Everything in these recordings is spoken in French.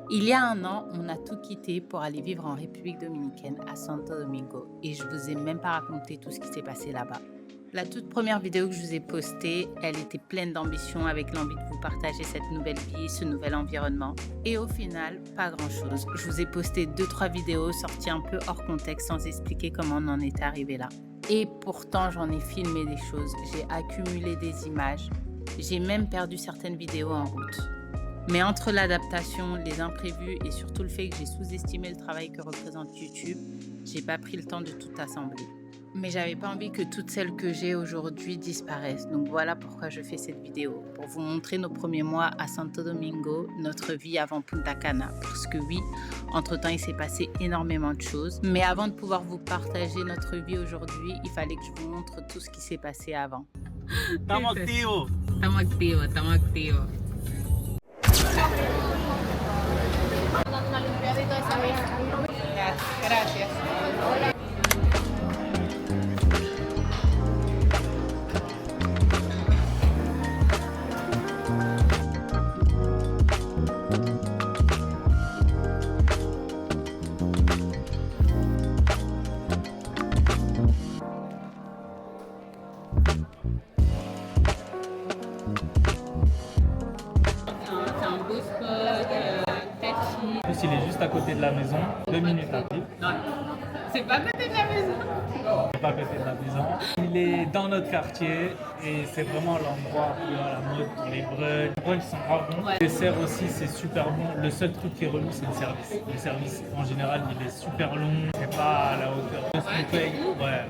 Il y a un an, on a tout quitté pour aller vivre en République dominicaine, à Santo Domingo, et je vous ai même pas raconté tout ce qui s'est passé là-bas. La toute première vidéo que je vous ai postée, elle était pleine d'ambition, avec l'envie de vous partager cette nouvelle vie, ce nouvel environnement. Et au final, pas grand-chose. Je vous ai posté 2-3 vidéos sorties un peu hors contexte, sans expliquer comment on en était arrivé là. Et pourtant, j'en ai filmé des choses, j'ai accumulé des images, j'ai même perdu certaines vidéos en route. Mais entre l'adaptation, les imprévus et surtout le fait que j'ai sous-estimé le travail que représente YouTube, j'ai pas pris le temps de tout assembler. Mais j'avais pas envie que toutes celles que j'ai aujourd'hui disparaissent. Donc voilà pourquoi je fais cette vidéo. Pour vous montrer nos premiers mois à Santo Domingo, notre vie avant Punta Cana. Parce que oui, entre-temps il s'est passé énormément de choses. Mais avant de pouvoir vous partager notre vie aujourd'hui, il fallait que je vous montre tout ce qui s'est passé avant. Estamos activos. Estamos activos, estamos activos. Gracias. C'est un beau spot, catchy. En plus, il est juste à côté de la maison, 2 minutes à pied. C'est pas à côté de la maison. C'est pas à côté de la maison. Il est dans notre quartier et c'est vraiment l'endroit qui est à la mode pour les brunchs. Les brunchs sont grave bons. Ouais. Les desserts aussi, c'est super bon. Le seul truc qui est relou, c'est le service. Le service, en général, il est super long. C'est pas à la hauteur de ce qu'on paye. Ouais.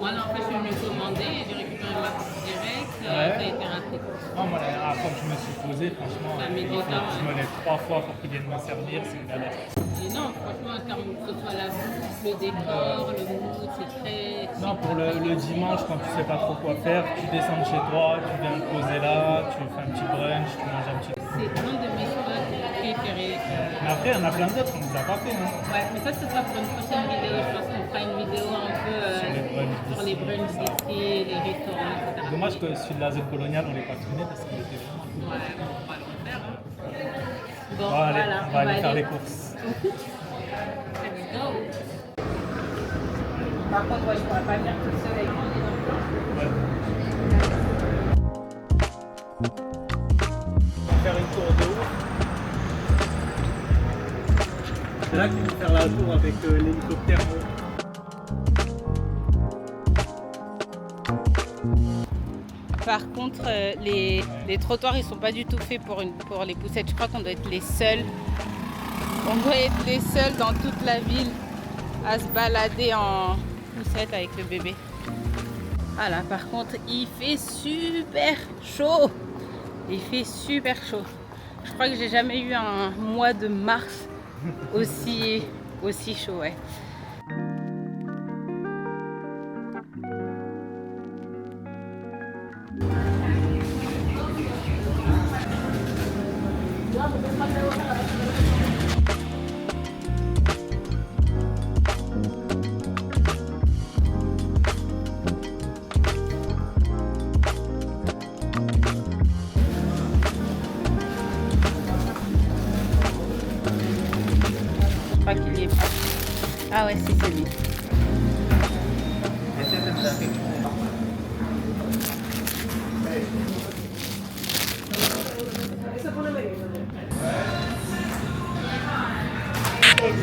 Moi, non, en fait, je suis venue commander et j'ai récupéré ma pizza direct. Ça a été rapide. Non, moi, la dernière fois que je me suis posé, franchement, Ça a mis il du faut temps, que je me lève 3 fois pour qu'il vienne me servir. C'est une galère. Et non, franchement, que ce soit la bouffe, le décor, le mood, c'est très. Non, pour le dimanche, quand tu sais pas trop quoi faire, tu descends de chez toi, tu viens te poser là, tu fais un petit brunch, tu manges un petit. C'est un de mes spots préférés. Mais après, il y en a plein d'autres, on ne les a pas fait. Hein. Ouais, mais ça, ce sera pour une prochaine vidéo. Je pense qu'on fera une vidéo un peu sur les brunchs d'ici, les restaurants, etc. Dommage que celui de la zone coloniale, on l'ait pas tourné parce qu'il était vraiment cool. Ouais, on va le refaire. Hein. Bon, Bon, allez, voilà, on va aller faire les courses. Let's go. Par contre, ouais, je pourrais pas venir toute seule avec les enfants. Ouais. On va faire une tour de ouf. C'est là qu'ils vont faire la tour avec l'hélicoptère en haut. Par contre, les trottoirs, ils sont pas du tout faits pour les poussettes. Je crois qu'on doit être les seuls. On doit être les seuls dans toute la ville à se balader en poussette avec le bébé. Ah là, par contre, il fait super chaud. Il fait super chaud. Je crois que j'ai jamais eu un mois de mars aussi chaud, ouais. Je crois qu'il y est pas. Ah ouais, si, c'est lui.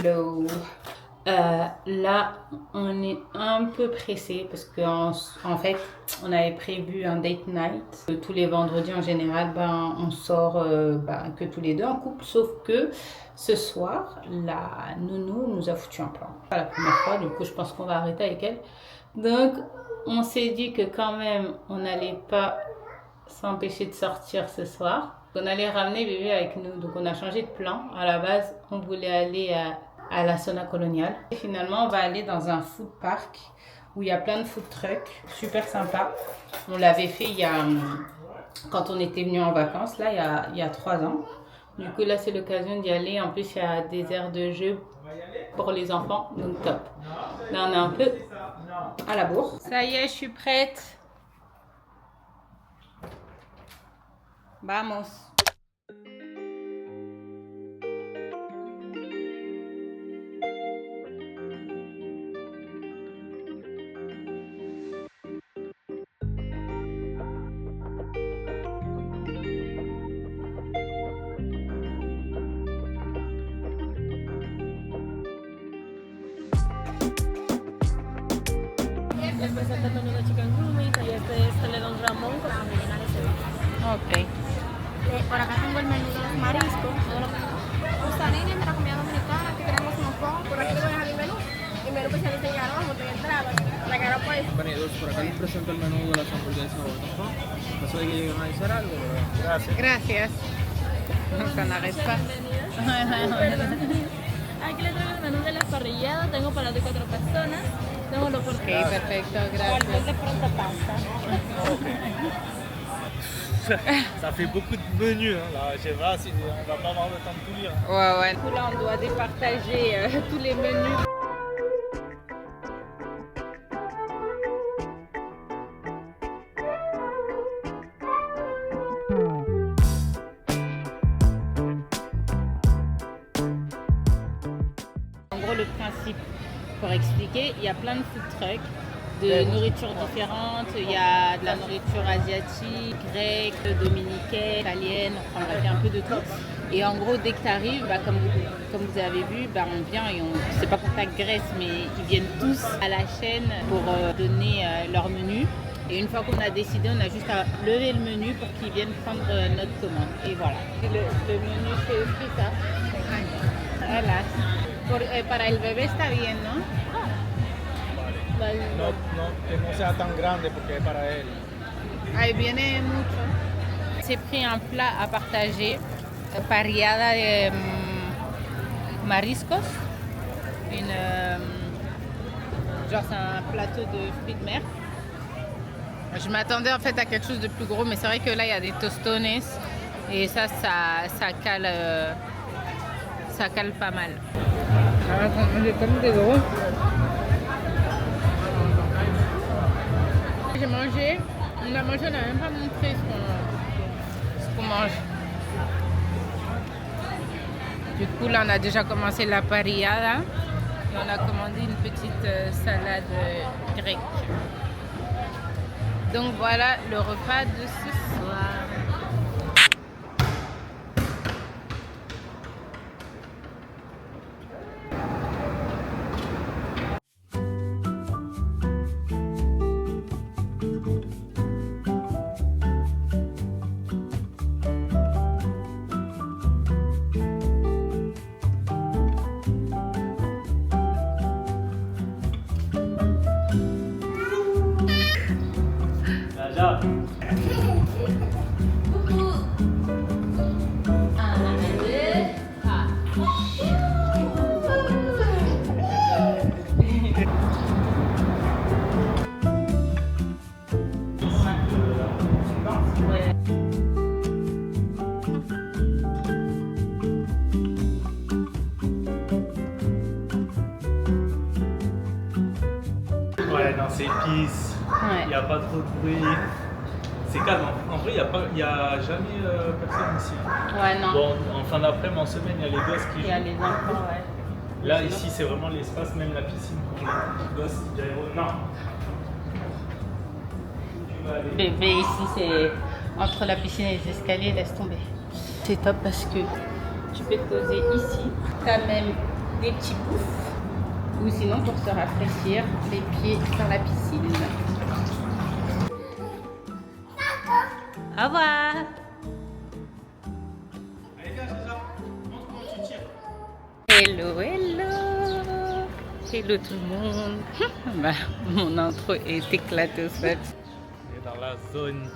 Hello. Là, on est un peu pressé parce qu'en fait, on avait prévu un date night. Tous les vendredis, en général, on sort que tous les deux en couple. Sauf que ce soir, la nounou nous a foutu un plan. Pas la première fois, du coup, je pense qu'on va arrêter avec elle. Donc, on s'est dit que quand même, on n'allait pas s'empêcher de sortir ce soir. On allait ramener bébé avec nous. Donc, on a changé de plan. À la base, on voulait aller à la Zona Coloniale. Et finalement, on va aller dans un food park où il y a plein de food trucks, super sympa. On l'avait fait quand on était venu en vacances, là, il y a 3 ans. Du coup, là, c'est l'occasion d'y aller. En plus, il y a des aires de jeu pour les enfants, donc top. Là, on est un peu à la bourre. Ça y est, je suis prête. Vamos. les presento el menú de chicken rooming y este es celedón ramón con las originales ceviche. Ok. Por acá tengo el menú de los mariscos, todos los menús. Gusanines de la comida dominicana, que tenemos mofongo. Por aquí te voy a dejar el menú. El menú especialista en arroz, monte en entrada. La cara pues. Bienvenidos, por acá les presento el menú de las hamburguesas Botafón. Paso de que lleguen a decir algo, pero gracias. Gracias. Ça n'arrête pas. Aquí les traigo el menú de las parrilladas. Tengo para de 4 personas. Tengo los Ok, porciones. perfecto, Cualquier gracias. de pronto pasta. Ça fait beaucoup de menus, hein. Là, je sais pas si on va pas avoir le temps de tout lire. Ouais, ouais. Du coup, là, on doit départager tous les menus. En gros, le principe, pour expliquer, il y a plein de food trucks de nourriture différente. Il y a de la nourriture asiatique, grecque, dominicaine, italienne, enfin bref, il y a un peu de tout. Et en gros, dès que tu arrives, comme vous avez vu, on vient et c'est pas qu'on t'agresse, mais ils viennent tous à la chaîne pour donner leur menu. Et une fois qu'on a décidé, on a juste à lever le menu pour qu'ils viennent prendre notre commande. Et voilà. Et le menu, c'est aussi ça. Voilà. Para el bebé está bien, ¿no? No, que no sea tan grande porque es para él. Ahí viene mucho. J'ai pris un plat à partager, parrillada de mariscos. Genre c'est un plateau de fruits de mer. Je m'attendais en fait à quelque chose de plus gros, mais c'est vrai que là il y a des tostones et ça cale pas mal. J'ai mangé, on a mangé, on n'a même pas montré ce qu'on mange. Du coup là on a déjà commencé la parrillada et on a commandé une petite salade grecque. Donc voilà le repas de ce soir. Naja. Ouais, non, c'est épice. Il n'y a pas trop de bruit. C'est calme. En vrai, il n'y a jamais personne ici. Ouais, non. Bon, en fin d'après-midi, en semaine, il y a les gosses qui Il y a jouent. les enfants, ouais. Là, ici, c'est vraiment l'espace, même la piscine pour les gosses. Non. Tu vas aller. Bébé, ici, c'est entre la piscine et les escaliers, laisse tomber. C'est top parce que tu peux te poser ici. Tu as même des petits bouffes. Ou sinon, pour se rafraîchir, les pieds dans la piscine. Au revoir. Allez, viens, César. Montre comment tu tires. Hello, hello. Hello tout le monde. Mon intro est éclatée au sol. On est dans la zone.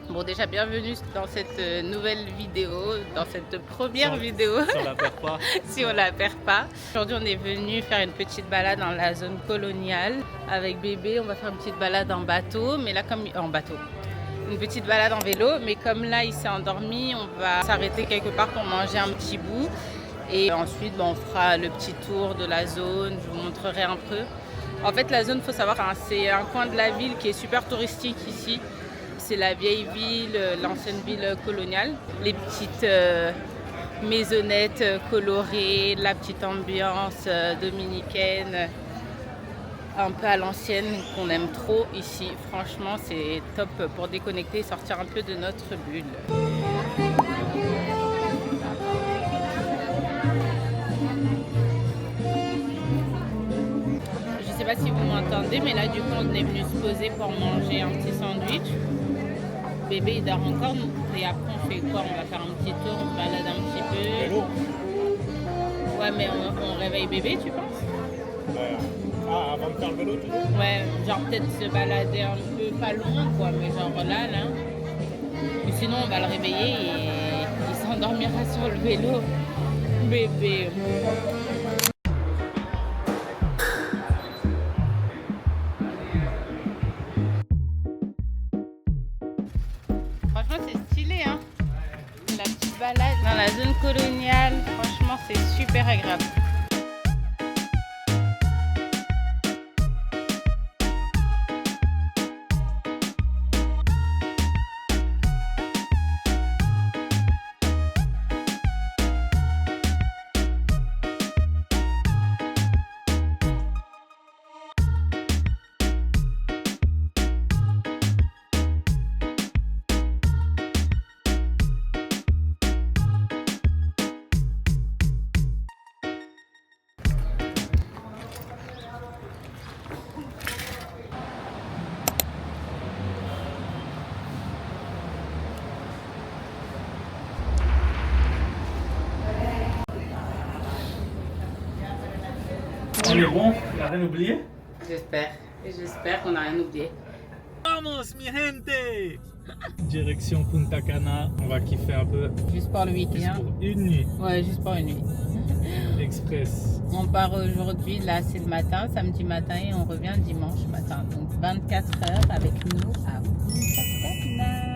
Bon, déjà, bienvenue dans cette nouvelle vidéo, dans cette première vidéo. Si on la perd pas. Si on la perd pas. Aujourd'hui, on est venu faire une petite balade dans la zone coloniale avec bébé. On va faire une petite balade en bateau, mais là comme en bateau. Une petite balade en vélo, mais comme là il s'est endormi, on va s'arrêter quelque part pour manger un petit bout. Et ensuite, on fera le petit tour de la zone. Je vous montrerai un peu. En fait, la zone, il faut savoir, c'est un coin de la ville qui est super touristique ici. C'est la vieille ville, l'ancienne ville coloniale. Les petites maisonnettes colorées, la petite ambiance dominicaine, un peu à l'ancienne, qu'on aime trop ici. Franchement, c'est top pour déconnecter et sortir un peu de notre bulle. Je ne sais pas si vous m'entendez, mais là du coup on est venu se poser pour manger un petit sandwich. Bébé il dort encore et après on fait quoi? On va faire un petit tour, on se balade un petit peu. Ouais, mais on réveille bébé, tu penses? Ah, avant de faire le vélo, tu dis? Ouais, genre peut-être se balader un peu, pas loin quoi, mais genre là. Ou sinon on va le réveiller et il s'endormira sur le vélo. Bébé. Franchement c'est stylé hein. La petite balade dans la zone coloniale, franchement c'est super agréable. On est bon, on n'a rien oublié? J'espère qu'on n'a rien oublié. Vamos mi gente! Direction Punta Cana, on va kiffer un peu. Juste pour le Juste week-end. pour une nuit. Ouais, juste pour une nuit. Express. On part aujourd'hui, là c'est le matin, samedi matin et on revient dimanche matin. Donc 24 heures avec nous à Punta Cana.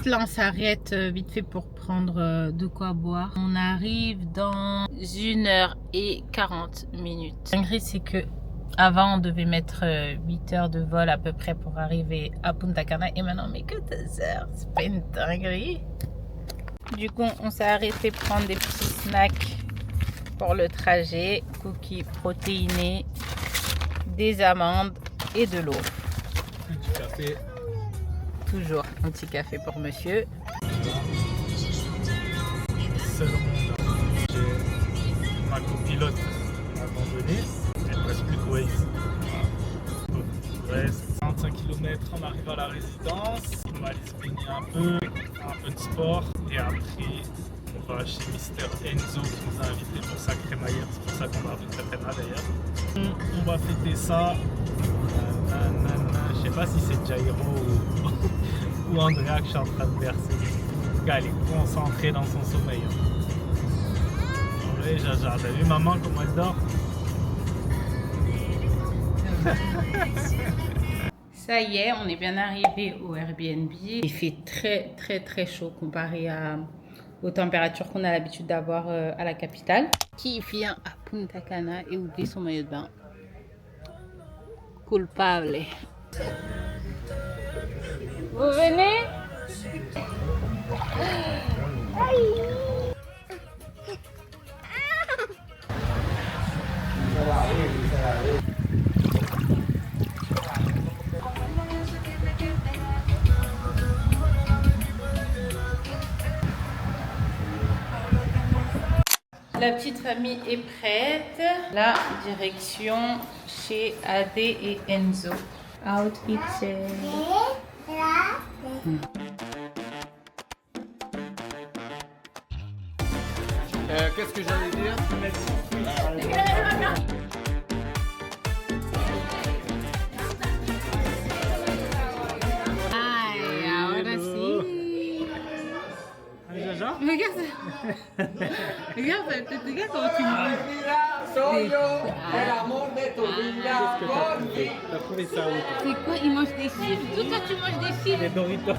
Là, on s'arrête vite fait pour prendre de quoi boire. On arrive dans 1h40. Dinguerie, c'est que avant on devait mettre 8 heures de vol à peu près pour arriver à Punta Cana et maintenant on met que 2 heures. C'est pas une dinguerie. Du coup, on s'est arrêté prendre des petits snacks pour le trajet, cookies protéinés, des amandes et de l'eau. Du café. Toujours un petit café pour monsieur. Seul au monde. J'ai ma copilote abandonnée. Il ne reste plus de Waze. Donc, il reste 25 km, on arrive à la résidence. On va aller se baigner un peu de sport. Et après, on va chez Mister Enzo qui nous a invités pour sa crémaillère. C'est pour ça qu'on va avec Catena d'ailleurs. On va fêter ça. Je sais pas si c'est Jairo ou Andrea que je suis en train de bercer. Le gars, elle est concentrée dans son sommeil. Oui, Jaja, t'as vu maman comment elle dort? Ça y est, on est bien arrivé au Airbnb. Il fait très chaud comparé aux températures qu'on a l'habitude d'avoir à la capitale. Qui vient à Punta Cana et oublie son maillot de bain? Culpable. Vous venez? La petite famille est prête. La direction chez Ade et Enzo. Outfit check. Qu'est-ce que j'allais dire? Ay, ahora sí. Jaja? Regarde. Regarde, regarde comment tu me Soy yo, el amor de tu vida. T'as trouvé ça où? C'est quoi? Ils mangent des chips. Tout ça, tu manges des chips. Des Doritos.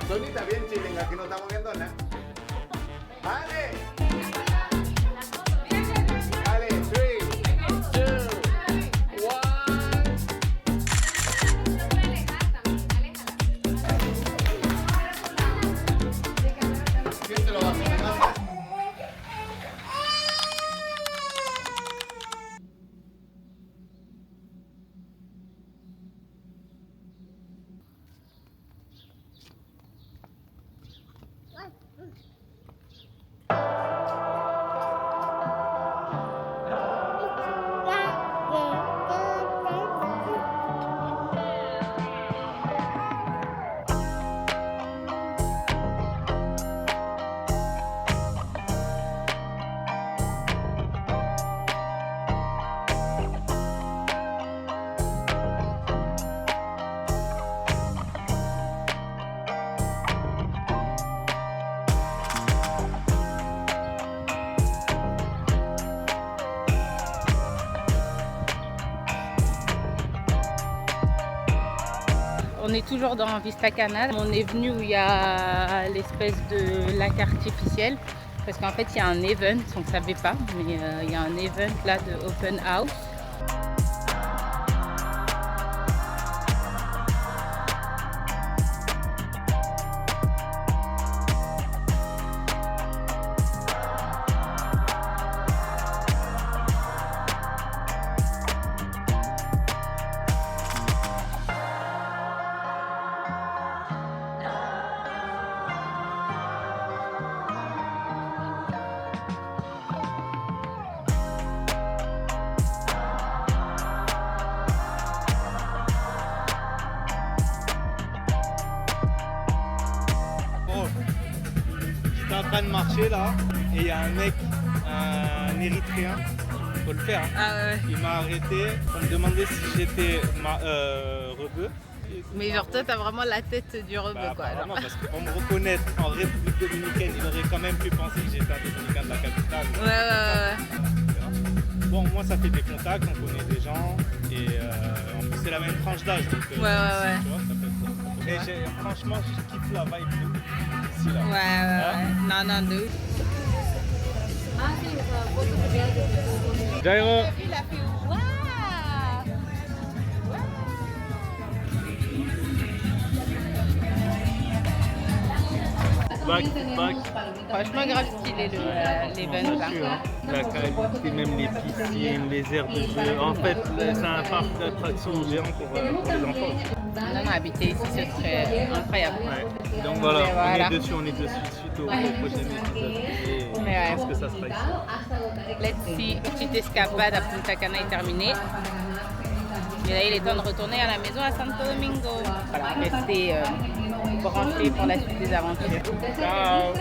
Sonita bien chilenga, aquí no estamos viendo nada. ¡Vale! est toujours dans Vista Canal. On est venu où il y a l'espèce de lac artificiel. Parce qu'en fait, il y a un event, on ne savait pas, mais il y a un event là de Open House. J'étais en train de marcher là et il y a un mec, un Érythréen, faut le faire. Hein. Ah ouais. Il m'a arrêté pour me demander si j'étais rebeu. Mais genre toi t'as vraiment la tête du rebeu quoi. Vraiment, parce que pour me reconnaître en République dominicaine, il aurait quand même pu penser que j'étais un Dominicain de la capitale. Ouais. Bon, moi ça fait des contacts, on connaît des gens et en plus c'est la même tranche d'âge. Donc, Ouais. Tu vois, ça peut être cool. Et franchement, je kiffe la vibe ici là. Ouais. Non, de ouf. Jairo. Back. Franchement grave stylé l'event là. La qualité, même les piscines, les aires de jeu. En fait, c'est un parc d'attractions géant pour les enfants. Non, habiter ici ce serait incroyable. Ouais. Donc voilà, on est dessus suite au prochain épisode. Et je pense que ça sera ici. Let's see, petite escapade à Punta Cana est terminée. Et là, il est temps de retourner à la maison à Santo Domingo. Voilà, restez branchés pour la suite des aventures. Ciao.